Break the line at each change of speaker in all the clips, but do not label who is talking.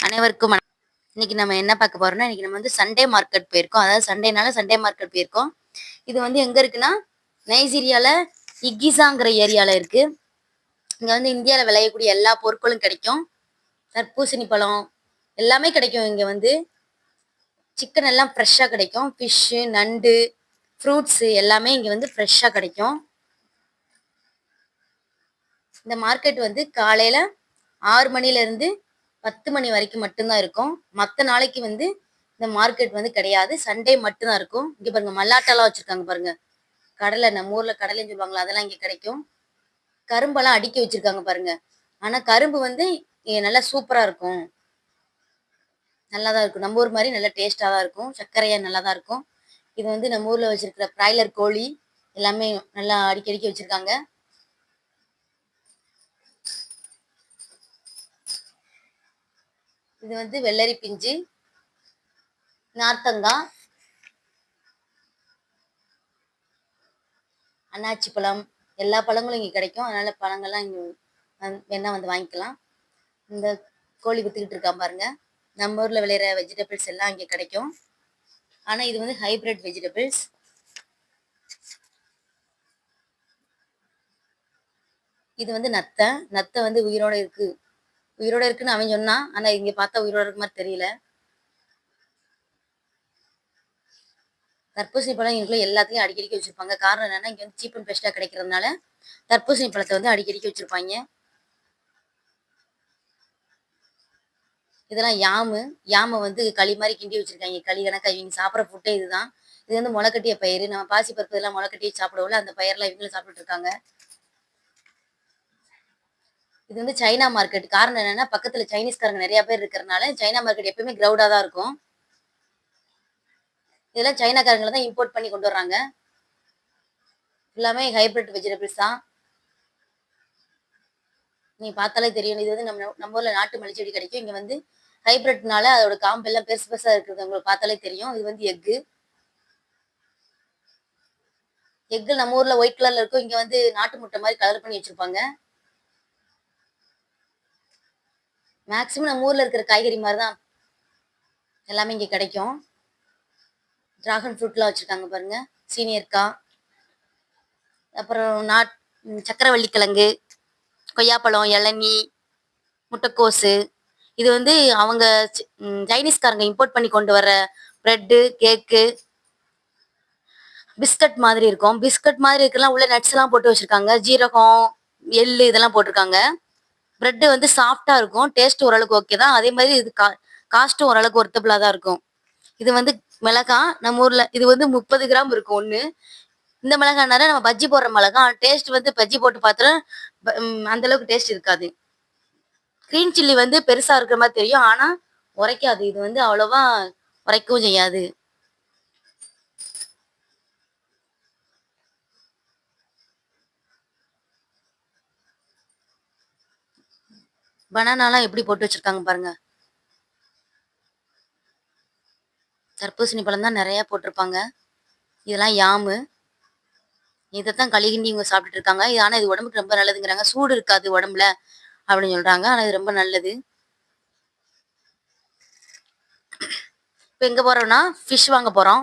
அனைவருக்கும் இன்னைக்கு நம்ம என்ன பார்க்க போறோம்னா, இன்னைக்கு நம்ம வந்து சண்டே மார்க்கெட் போயிருக்கோம். அதாவது சண்டேனால சண்டே மார்க்கெட் போயிருக்கோம். இது வந்து எங்க இருக்குன்னா, நைஜீரியால இக்கிசாங்கிற ஏரியால இருக்கு. இங்க வந்து இந்தியால விளையக்கூடிய எல்லா பொருட்களும் கிடைக்கும். தர்பூசணி பழம் எல்லாமே கிடைக்கும். இங்க வந்து சிக்கன் எல்லாம் ஃப்ரெஷ்ஷா கிடைக்கும். ஃபிஷ்ஷு, நண்டு, ஃப்ரூட்ஸு எல்லாமே இங்க வந்து ஃப்ரெஷ்ஷா கிடைக்கும். இந்த மார்க்கெட் வந்து காலையில 6 மணிலேருந்து 10 மணி வரைக்கும் மட்டும்தான் இருக்கும். மற்ற நாளைக்கு வந்து இந்த மார்க்கெட் வந்து கிடையாது. சண்டே மட்டும்தான் இருக்கும். இங்கே பாருங்க மல்லாட்டெல்லாம் வச்சிருக்காங்க பாருங்க. கடலை நம்ம ஊர்ல கடலைன்னு சொல்லுவாங்களா, அதெல்லாம் இங்கே கிடைக்கும். கரும்பெல்லாம் அடுக்கி வச்சிருக்காங்க பாருங்க. ஆனா கரும்பு வந்து நல்லா சூப்பரா இருக்கும். நல்லா தான் இருக்கும். நம்ம ஊர் மாதிரி நல்லா டேஸ்டா தான் இருக்கும். சர்க்கரையா நல்லா தான் இருக்கும். இது வந்து நம்ம ஊர்ல வச்சிருக்கிற பிராய்லர் கோழி எல்லாமே நல்லா அடுக்கி வச்சிருக்காங்க. இது வந்து வெள்ளரி பிஞ்சு, நார்த்தங்காய், அன்னாச்சி பழம், எல்லா பழங்களும் இங்கே கிடைக்கும். அதனால பழங்கள்லாம் இங்கே வேணா வந்து வாங்கிக்கலாம். இந்த கோழி வித்துக்கிட்டு இருக்கான் பாருங்க. நம்ம ஊர்ல விளையிற வெஜிடபிள்ஸ் எல்லாம் இங்கே கிடைக்கும். ஆனா இது வந்து ஹைபிரிட் வெஜிடபிள்ஸ். இது வந்து நத்தை வந்து உயிரோட இருக்குன்னு அவன் சொன்னான். ஆனா இங்க பார்த்தா உயிரோட இருக்க மாதிரி தெரியல. தர்பூசணி பழம் இங்குள்ள எல்லாத்தையும் அடிக்கடிக்கு வச்சிருப்பாங்க. காரணம் என்னன்னா, இங்க வந்து சீப் அண்ட் பெஸ்டா கிடைக்கிறதுனால தர்பூசணி பழத்தை வந்து அடிக்கடிக்கு வச்சிருப்பாங்க. இதெல்லாம் யாம வந்து களி மாதிரி கிண்டி வச்சிருக்காங்க. களி கணக்கா இவங்க சாப்பிட்ற ஃபுட்டே இதுதான். இது வந்து முளைக்கட்டிய பயிர். நம்ம பாசி பருப்பு இதெல்லாம் முளைக்கட்டி சாப்பிடுவோம்ல, அந்த பயிரெல்லாம் இவங்களும் சாப்பிட்டுட்டு இருக்காங்க. இது வந்து சைனா மார்க்கெட். காரணம் என்னன்னா, பக்கத்துல சைனீஸ்காரங்க நிறைய பேர் இருக்கிறதுனால சைனா மார்க்கெட் எப்பயுமே கிரௌடா தான் இருக்கும். இதெல்லாம் சைனாக்காரங்களை தான் இம்போர்ட் பண்ணி கொண்டு வர்றாங்க. எல்லாமே ஹைபிரிட் வெஜிடபிள்ஸ் தான். நீ பார்த்தாலே தெரியும். இது வந்து நம்ம ஊர்ல நாட்டு மல்லிச்செடி கிடைக்கும். இங்க வந்து ஹைபிரிட்னால அதோட காம்பு எல்லாம் பெருசு பெருசா இருக்குது. உங்களுக்கு பார்த்தாலே தெரியும். இது வந்து எக்கு நம்ம ஊர்ல ஒயிட் கலர்ல இருக்கும். இங்க வந்து நாட்டு முட்டை மாதிரி கலர் பண்ணி வச்சிருப்பாங்க. மேக்சிமம் நம்ம ஊர்ல இருக்கிற காய்கறி மாதிரி தான் எல்லாமே இங்க கிடைக்கும். டிராகன் ஃப்ரூட்லாம் வச்சிருக்காங்க பாருங்க. சீனியர்க்காய், அப்புறம் சக்கரவள்ளி கிழங்கு, கொய்யாப்பழம், இளநீ, முட்டைக்கோசு. இது வந்து அவங்க சைனீஸ்காரங்க இம்போர்ட் பண்ணி கொண்டு வர பிரெட்டு, கேக்கு, பிஸ்கட் மாதிரி இருக்கும். பிஸ்கட் மாதிரி இருக்கலாம். உள்ள நட்ஸ் எல்லாம் போட்டு வச்சிருக்காங்க. ஜீரகம், எள்ளு இதெல்லாம் போட்டிருக்காங்க. பிரெட் வந்து சாஃப்டா இருக்கும். டேஸ்ட் ஓரளவுக்கு ஓகே தான். அதே மாதிரி இது காஸ்ட்டும் ஓரளவுக்கு ஒர்த்தபிளா தான் இருக்கும். இது வந்து மிளகாய். நம்ம ஊர்ல இது வந்து 30 கிராம் இருக்கும் ஒண்ணு. இந்த மிளகாய்னால நம்ம பஜ்ஜி போடுற மிளகாய். டேஸ்ட் வந்து பஜ்ஜி போட்டு பார்த்தா அந்த அளவுக்கு டேஸ்ட் இருக்காது. கிரீன் சில்லி வந்து பெருசா இருக்கிற மாதிரி தெரியும். ஆனா உரைக்காது. இது வந்து அவ்வளவா உரைக்கவும் செய்யாது. பனானாலாம் எப்படி போட்டு வச்சிருக்காங்க பாருங்க. தர்பூசணி பழம் தான் நிறைய போட்டிருப்பாங்க. இதெல்லாம் யாமு. இதைத்தான் களி கிண்டி இவங்க சாப்பிட்டுட்டு இருக்காங்க. ஆனா இது உடம்புக்கு ரொம்ப நல்லதுங்கிறாங்க. சூடு இருக்காது உடம்புல அப்படின்னு சொல்றாங்க. ஆனா இது ரொம்ப நல்லது. இப்போ எங்க போறோம்னா ஃபிஷ் வாங்க போறோம்.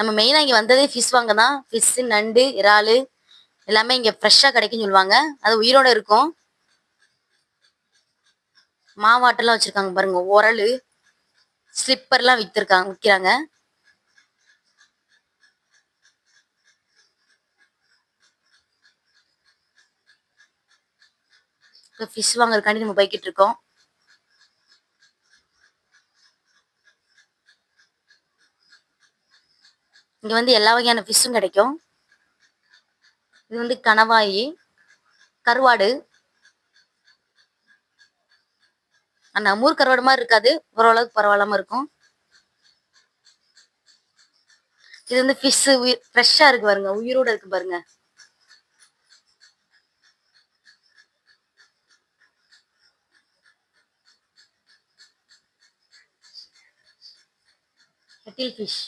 நம்ம மெயினா இங்க வந்ததே ஃபிஷ் வாங்க தான். ஃபிஷ், நண்டு, இறாலு எல்லாமே இங்க ஃப்ரெஷ்ஷா கிடைக்குன்னு சொல்லுவாங்க. அது உயிரோட இருக்கும். மாவாட்டெல்லாம் வச்சிருக்காங்க பாருங்க. உரலு, ஸ்லிப்பர்லாம் விற்கிறாங்க. இப்போ ஃபிஷ் வாங்குறதுக்காண்டி நம்ம போய்கிட்டு இருக்கோம். இங்க வந்து எல்லா வகையான ஃபிஷ்ஷும் கிடைக்கும். இது வந்து கணவாயி, கருவாடு. நம்ம ஊர் கருவாடு மாதிரி இருக்காது. ஓரளவுக்கு பரவாயில்லாம இருக்கும். இது வந்து ஃபிஷ் ஃப்ரெஷ்ஷா இருக்கு பாருங்க. உயிரோட இருக்கு பாருங்க. கட்டில் ஃபிஷ்.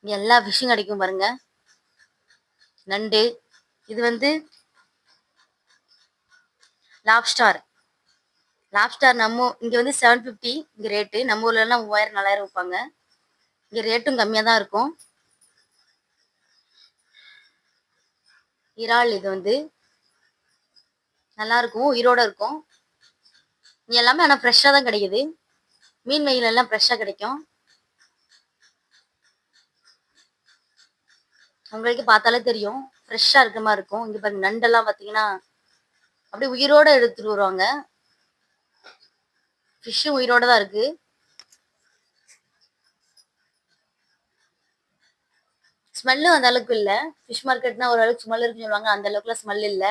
இங்க எல்லா ஃபிஷ்ஷும் கிடைக்கும் பாருங்க. நண்டு. இது வந்து லாப்ஸ்டார். லாப்ஸ்டார் நம்ம இங்க வந்து 750 இங்க ரேட்டு. நம்ம ஊர்ல எல்லாம் 3000 4000 விற்பாங்க. இங்க ரேட்டும் கம்மியா தான் இருக்கும். இறால் இது வந்து நல்லா இருக்கும், உயிரோட இருக்கும். இங்க எல்லாமே ஆனா ஃப்ரெஷ்ஷா தான் கிடைக்குது. மீன் வகைகள் எல்லாம் ஃப்ரெஷ்ஷா கிடைக்கும். உங்களுக்கு பார்த்தாலே தெரியும், ஃப்ரெஷ்ஷா இருக்கிற மாதிரி இருக்கும். இங்க பாருங்க, நண்டெல்லாம் பார்த்தீங்கன்னா அப்படியே உயிரோட எடுத்துட்டு வருவாங்க. ஃபிஷ்ஷும் உயிரோட தான் இருக்கு. ஸ்மெல்லும் அந்த அளவுக்கு இல்ல. ஃபிஷ் மார்க்கெட்னா ஓரளவுக்கு ஸ்மெல் இருக்குன்னு சொல்லுவாங்க. அந்த அளவுக்குலாம் ஸ்மெல் இல்ல.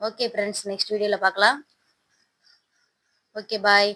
ஓகே ஃப்ரெண்ட்ஸ், நெக்ஸ்ட் வீடியோல பார்க்கலாம். ஓகே, பாய்.